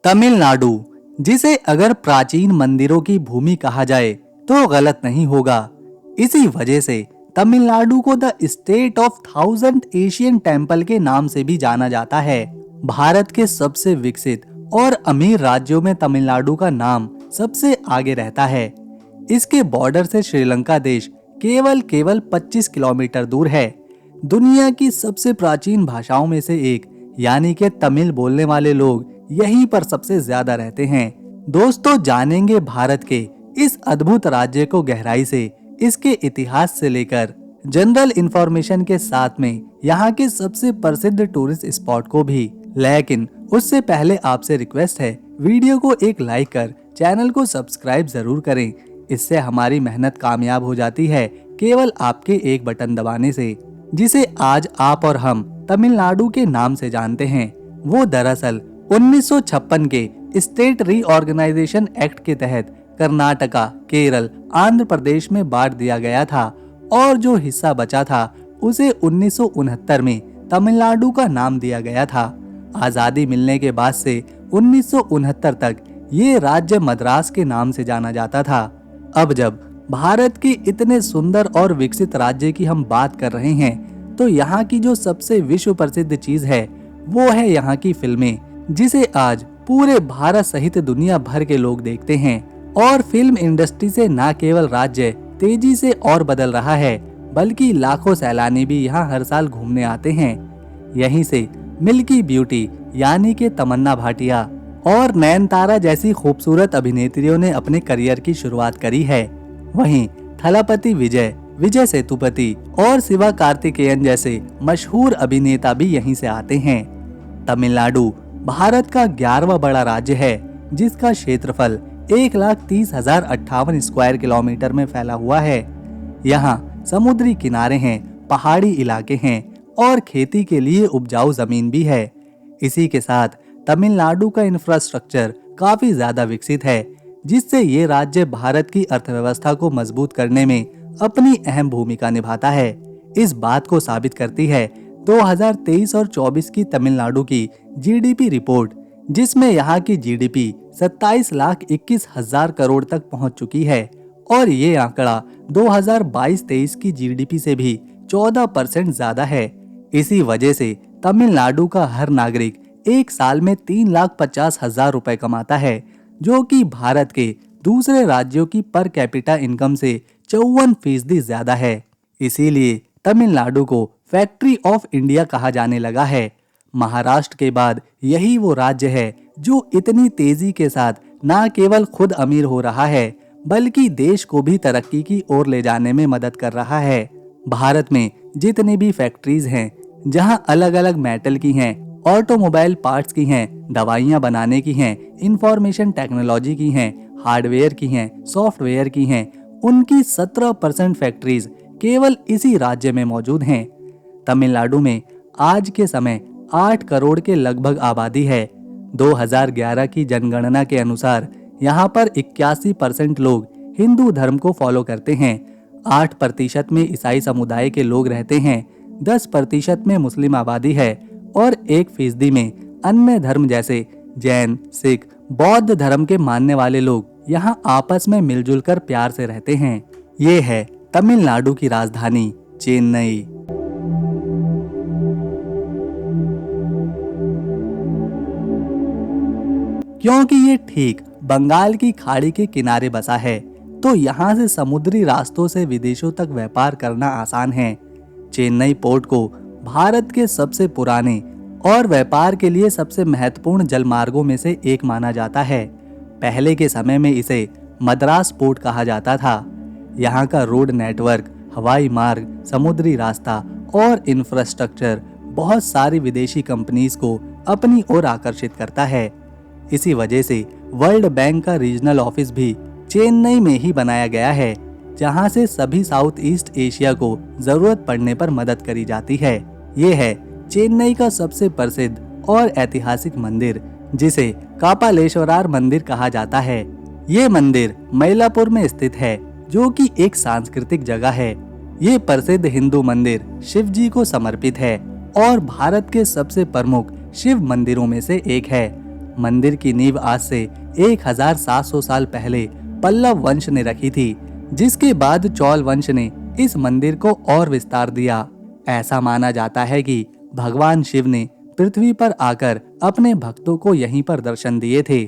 तमिलनाडु, जिसे अगर प्राचीन मंदिरों की भूमि कहा जाए तो गलत नहीं होगा। इसी वजह से तमिलनाडु को the state of thousand Asian temple के नाम से भी जाना जाता है। भारत के सबसे विकसित और अमीर राज्यों में तमिलनाडु का नाम सबसे आगे रहता है। इसके बॉर्डर से श्रीलंका देश केवल 25 किलोमीटर दूर है। दुनिया की सबसे प्राचीन भाषाओं में से एक यानी कि तमिल बोलने वाले लोग यहीं पर सबसे ज्यादा रहते हैं। दोस्तों, जानेंगे भारत के इस अद्भुत राज्य को गहराई से, इसके इतिहास से लेकर जनरल इंफॉर्मेशन के साथ में यहाँ के सबसे प्रसिद्ध टूरिस्ट स्पॉट को भी। लेकिन उससे पहले आपसे रिक्वेस्ट है, वीडियो को एक लाइक कर चैनल को सब्सक्राइब जरूर करें। इससे हमारी मेहनत कामयाब हो जाती है केवल आपके एक बटन दबाने से, जिसे आज आप और हम तमिलनाडु के नाम से जानते हैं। वो दरअसल 1956 के स्टेट रीऑर्गेनाइजेशन एक्ट के तहत कर्नाटका, केरल, आंध्र प्रदेश में बांट दिया गया था और जो हिस्सा बचा था उसे 1969 में तमिलनाडु का नाम दिया गया था। आजादी मिलने के बाद से 1969 तक ये राज्य मद्रास के नाम से जाना जाता था। अब जब भारत के इतने सुंदर और विकसित राज्य की हम बात कर रहे हैं, तो यहाँ की जो सबसे विश्व प्रसिद्ध चीज है वो है यहाँ की फिल्में, जिसे आज पूरे भारत सहित दुनिया भर के लोग देखते हैं। और फिल्म इंडस्ट्री से न केवल राज्य तेजी से और बदल रहा है, बल्कि लाखों सैलानी भी यहाँ हर साल घूमने आते हैं। यहीं से मिल्की ब्यूटी यानी कि तमन्ना भाटिया और नयनतारा जैसी खूबसूरत अभिनेत्रियों ने अपने करियर की शुरुआत करी है। वहीं थलापति विजय, विजय सेतुपति और शिवा कार्तिकेयन जैसे मशहूर अभिनेता भी यहीं से आते हैं। तमिलनाडु भारत का 11वां बड़ा राज्य है, जिसका क्षेत्रफल 1,30,058 स्क्वायर किलोमीटर में फैला हुआ है। यहाँ समुद्री किनारे हैं, पहाड़ी इलाके हैं और खेती के लिए उपजाऊ जमीन भी है। इसी के साथ तमिलनाडु का इंफ्रास्ट्रक्चर काफी ज्यादा विकसित है, जिससे ये राज्य भारत की अर्थव्यवस्था को मजबूत करने में अपनी अहम भूमिका निभाता है। इस बात को साबित करती है 2023 और 24 की तमिलनाडु की जीडीपी रिपोर्ट, जिसमें यहाँ की जीडीपी 27,21,000 करोड़ तक पहुँच चुकी है और ये आंकड़ा 2022-23 की जीडीपी से भी 14% ज्यादा है। इसी वजह से तमिलनाडु का हर नागरिक एक साल में 3,50,000 रुपए कमाता है, जो कि भारत के दूसरे राज्यों की पर कैपिटा इनकम से 54% ज्यादा है। इसीलिए तमिलनाडु को फैक्ट्री ऑफ इंडिया कहा जाने लगा है। महाराष्ट्र के बाद यही वो राज्य है जो इतनी तेजी के साथ न केवल खुद अमीर हो रहा है, बल्कि देश को भी तरक्की की ओर ले जाने में मदद कर रहा है। भारत में जितनी भी फैक्ट्रीज हैं, जहां अलग अलग मेटल की हैं, ऑटोमोबाइल पार्ट्स की हैं, दवाइयां बनाने की हैं, इंफॉर्मेशन टेक्नोलॉजी की हैं, हार्डवेयर की हैं, सॉफ्टवेयर की हैं, उनकी 17% फैक्ट्रीज केवल इसी राज्य में मौजूद हैं। तमिलनाडु में आज के समय 8 करोड़ के लगभग आबादी है। 2011 की जनगणना के अनुसार यहाँ पर 81% लोग हिंदू धर्म को फॉलो करते हैं, 8% में ईसाई समुदाय के लोग रहते हैं, 10% में मुस्लिम आबादी है और 1% में अन्य धर्म जैसे जैन, सिख, बौद्ध धर्म के मानने वाले लोग यहाँ आपस में मिलजुल कर प्यार से रहते हैं। ये है तमिलनाडु की राजधानी चेन्नई। क्योंकि ये ठीक बंगाल की खाड़ी के किनारे बसा है, तो यहाँ से समुद्री रास्तों से विदेशों तक व्यापार करना आसान है। चेन्नई पोर्ट को भारत के सबसे पुराने और व्यापार के लिए सबसे महत्वपूर्ण जलमार्गों में से एक माना जाता है। पहले के समय में इसे मद्रास पोर्ट कहा जाता था। यहाँ का रोड नेटवर्क, हवाई मार्ग, समुद्री रास्ता और इंफ्रास्ट्रक्चर बहुत सारी विदेशी कंपनीज को अपनी ओर आकर्षित करता है। इसी वजह से वर्ल्ड बैंक का रीजनल ऑफिस भी चेन्नई में ही बनाया गया है, जहां से सभी साउथ ईस्ट एशिया को जरूरत पड़ने पर मदद करी जाती है। ये है चेन्नई का सबसे प्रसिद्ध और ऐतिहासिक मंदिर, जिसे कापालेश्वरार मंदिर कहा जाता है। ये मंदिर मयलापुर में स्थित है, जो कि एक सांस्कृतिक जगह है। ये प्रसिद्ध हिंदू मंदिर शिव जी को समर्पित है और भारत के सबसे प्रमुख शिव मंदिरों में से एक है। मंदिर की नींव आज से 1700 साल पहले पल्लव वंश ने रखी थी, जिसके बाद चौल वंश ने इस मंदिर को और विस्तार दिया। ऐसा माना जाता है कि भगवान शिव ने पृथ्वी पर आकर अपने भक्तों को यहीं पर दर्शन दिए थे।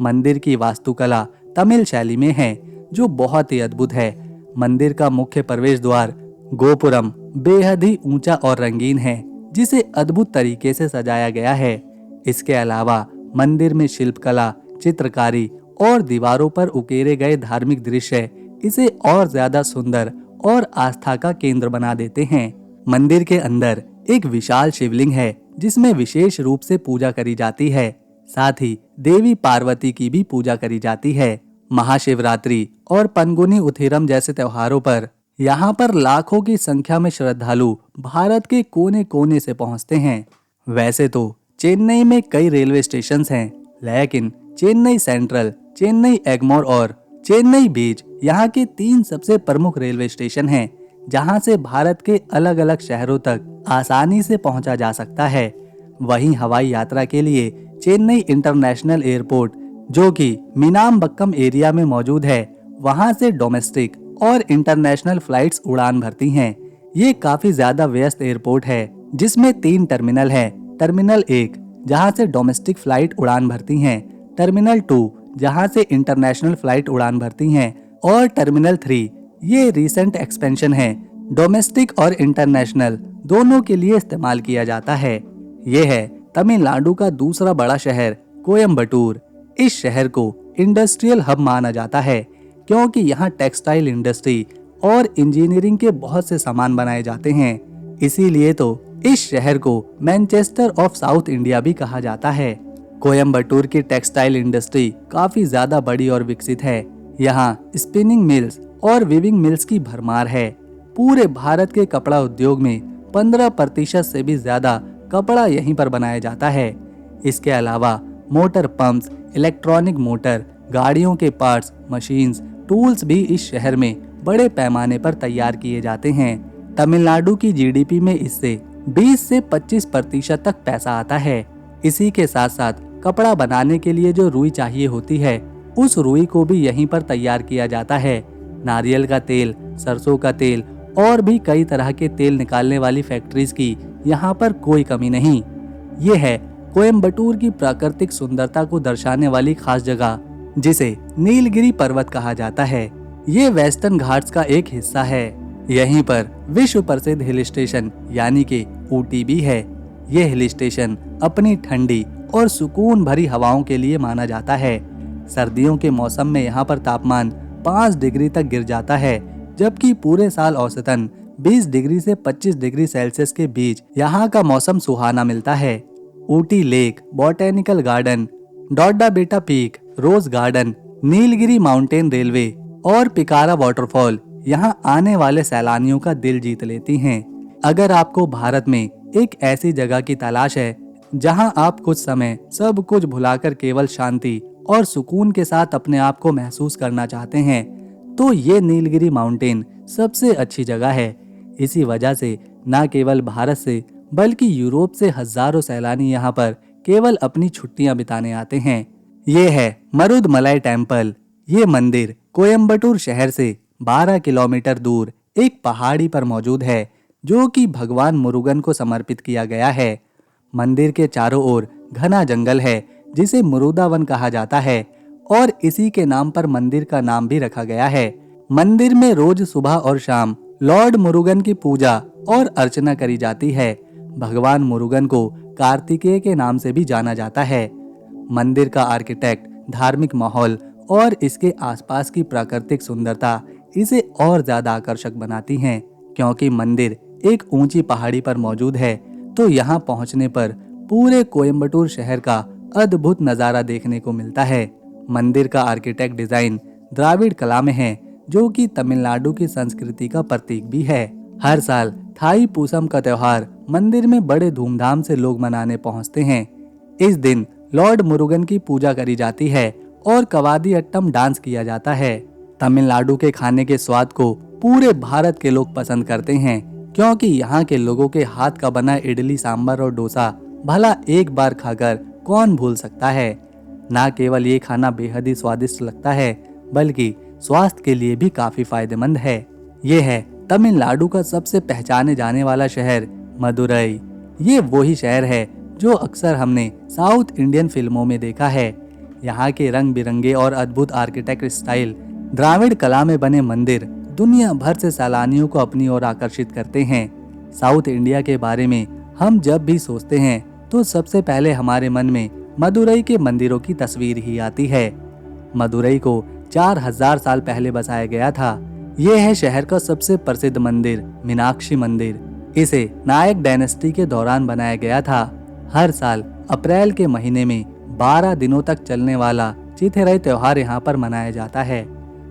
मंदिर की वास्तुकला तमिल शैली में है, जो बहुत ही अद्भुत है। मंदिर का मुख्य प्रवेश द्वार गोपुरम बेहद ही ऊंचा और रंगीन है, जिसे अद्भुत तरीके से सजाया गया है। इसके अलावा मंदिर में शिल्पकला, चित्रकारी और दीवारों पर उकेरे गए धार्मिक दृश्य इसे और ज्यादा सुंदर और आस्था का केंद्र बना देते हैं। मंदिर के अंदर एक विशाल शिवलिंग है, जिसमें विशेष रूप से पूजा करी जाती है। साथ ही देवी पार्वती की भी पूजा करी जाती है। महाशिवरात्रि और पंगुनी उथिरम जैसे त्योहारों पर यहाँ पर लाखों की संख्या में श्रद्धालु भारत के कोने कोने से पहुँचते हैं। वैसे तो चेन्नई में कई रेलवे स्टेशन हैं, लेकिन चेन्नई सेंट्रल, चेन्नई एगमोर और चेन्नई बीच यहाँ के 3 सबसे प्रमुख रेलवे स्टेशन हैं, जहाँ से भारत के अलग अलग शहरों तक आसानी से पहुँचा जा सकता है। वहीं हवाई यात्रा के लिए चेन्नई इंटरनेशनल एयरपोर्ट, जो कि मीनामबक्कम एरिया में मौजूद है, वहाँ से डोमेस्टिक और इंटरनेशनल फ्लाइट्स उड़ान भरती हैं। ये काफी ज्यादा व्यस्त एयरपोर्ट है, जिसमें 3 टर्मिनल है। टर्मिनल 1 जहाँ से डोमेस्टिक फ्लाइट उड़ान भरती हैं, टर्मिनल 2 जहाँ से इंटरनेशनल फ्लाइट उड़ान भरती हैं, और टर्मिनल 3 ये रिसेंट एक्सपेंशन है। डोमेस्टिक और इंटरनेशनल दोनों के लिए इस्तेमाल किया जाता है। ये है तमिलनाडु का दूसरा बड़ा शहर कोयम्बटूर। इस शहर को इंडस्ट्रियल हब माना जाता है, क्योंकि यहाँ टेक्सटाइल इंडस्ट्री और इंजीनियरिंग के बहुत से सामान बनाए जाते हैं। इसीलिए तो इस शहर को मैनचेस्टर ऑफ साउथ इंडिया भी कहा जाता है। कोयम्बटूर की टेक्सटाइल इंडस्ट्री काफी ज्यादा बड़ी और विकसित है। यहाँ स्पिनिंग मिल्स और वीविंग मिल्स की भरमार है। पूरे भारत के कपड़ा उद्योग में 15% से भी ज्यादा कपड़ा यहीं पर बनाया जाता है। इसके अलावा मोटर पंप्स, इलेक्ट्रॉनिक मोटर, गाड़ियों के पार्ट्स, मशीन्स, टूल्स भी इस शहर में बड़े पैमाने पर तैयार किए जाते हैं। तमिलनाडु की जीडीपी में इससे 20 से 25% तक पैसा आता है। इसी के साथ साथ कपड़ा बनाने के लिए जो रुई चाहिए होती है, उस रुई को भी यहीं पर तैयार किया जाता है। नारियल का तेल, सरसों का तेल और भी कई तरह के तेल निकालने वाली फैक्ट्रीज की यहाँ पर कोई कमी नहीं। ये है कोयम्बटूर की प्राकृतिक सुंदरता को दर्शाने वाली खास जगह, जिसे नीलगिरी पर्वत कहा जाता है। ये वेस्टर्न घाट्स का एक हिस्सा है। यहीं पर विश्व प्रसिद्ध हिल स्टेशन यानी कि ऊटी भी है। ये हिल स्टेशन अपनी ठंडी और सुकून भरी हवाओं के लिए माना जाता है। सर्दियों के मौसम में यहाँ पर तापमान 5 डिग्री तक गिर जाता है, जबकि पूरे साल औसतन 20 डिग्री से 25 डिग्री सेल्सियस के बीच यहाँ का मौसम सुहाना मिलता है। Ooty lake, botanical garden, Dodda Betta peak, rose garden, Nilgiri mountain railway और पिकारा वाटरफॉल यहाँ आने वाले सैलानियों का दिल जीत लेती हैं। अगर आपको भारत में एक ऐसी जगह की तलाश है जहां आप कुछ समय सब कुछ भुलाकर केवल शांति और सुकून के साथ अपने आप को महसूस करना चाहते हैं, तो ये नीलगिरी माउंटेन सबसे अच्छी जगह है। इसी वजह से न केवल भारत से बल्कि यूरोप से हजारों सैलानी यहाँ पर केवल अपनी छुट्टियां बिताने आते हैं। ये है मरुदमलाई टेम्पल। ये मंदिर कोयम्बटूर शहर से 12 किलोमीटर दूर एक पहाड़ी पर मौजूद है, जो कि भगवान मुरुगन को समर्पित किया गया है। मंदिर के चारों ओर घना जंगल है, जिसे मुरुदावन कहा जाता है, और इसी के नाम पर मंदिर का नाम भी रखा गया है। मंदिर में रोज सुबह और शाम लॉर्ड मुरुगन की पूजा और अर्चना करी जाती है। भगवान मुरुगन को कार्तिकेय के नाम से भी जाना जाता है। मंदिर का आर्किटेक्ट, धार्मिक माहौल और इसके आसपास की प्राकृतिक सुंदरता इसे और ज्यादा आकर्षक बनाती हैं। क्योंकि मंदिर एक ऊंची पहाड़ी पर मौजूद है, तो यहाँ पहुँचने पर पूरे कोयम्बटूर शहर का अद्भुत नजारा देखने को मिलता है। मंदिर का आर्किटेक्ट डिजाइन द्राविड़ कला में है, जो कि तमिलनाडु की संस्कृति का प्रतीक भी है। हर साल थाई पूसम का त्योहार मंदिर में बड़े धूमधाम से लोग मनाने पहुंचते हैं। इस दिन लॉर्ड मुरुगन की पूजा करी जाती है और कवादी अट्टम डांस किया जाता है। तमिलनाडु के खाने के स्वाद को पूरे भारत के लोग पसंद करते हैं, क्योंकि यहाँ के लोगों के हाथ का बना इडली, सांभर और डोसा भला एक बार खाकर कौन भूल सकता है। ना केवल ये खाना बेहद ही स्वादिष्ट लगता है बल्कि स्वास्थ्य के लिए भी काफी फायदेमंद है। ये है तमिलनाडु का सबसे पहचाने जाने वाला शहर मदुरई। ये वही शहर है जो अक्सर हमने साउथ इंडियन फिल्मों में देखा है। यहाँ के रंग बिरंगे और अद्भुत आर्किटेक्ट स्टाइल, द्राविड़ कला में बने मंदिर दुनिया भर से सैलानियों को अपनी ओर आकर्षित करते हैं। साउथ इंडिया के बारे में हम जब भी सोचते हैं तो सबसे पहले हमारे मन में मदुरई के मंदिरों की तस्वीर ही आती है। मदुरई को 4000 साल पहले बसाया गया था। यह है शहर का सबसे प्रसिद्ध मंदिर मीनाक्षी मंदिर। इसे नायक डायनेस्टी के दौरान बनाया गया था। हर साल अप्रैल के महीने में 12 दिनों तक चलने वाला चिथिराई त्योहार यहाँ पर मनाया जाता है।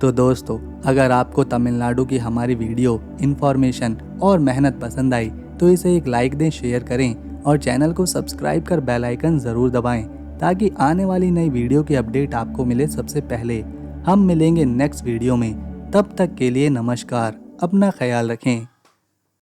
तो दोस्तों, अगर आपको तमिलनाडु की हमारी वीडियो, इन्फॉर्मेशन और मेहनत पसंद आई तो इसे एक लाइक दें, शेयर करें और चैनल को सब्सक्राइब कर बेल आइकन जरूर दबाएं ताकि आने वाली नई वीडियो की अपडेट आपको मिले सबसे पहले। हम मिलेंगे नेक्स्ट वीडियो में। तब तक के लिए नमस्कार, अपना ख्याल रखें।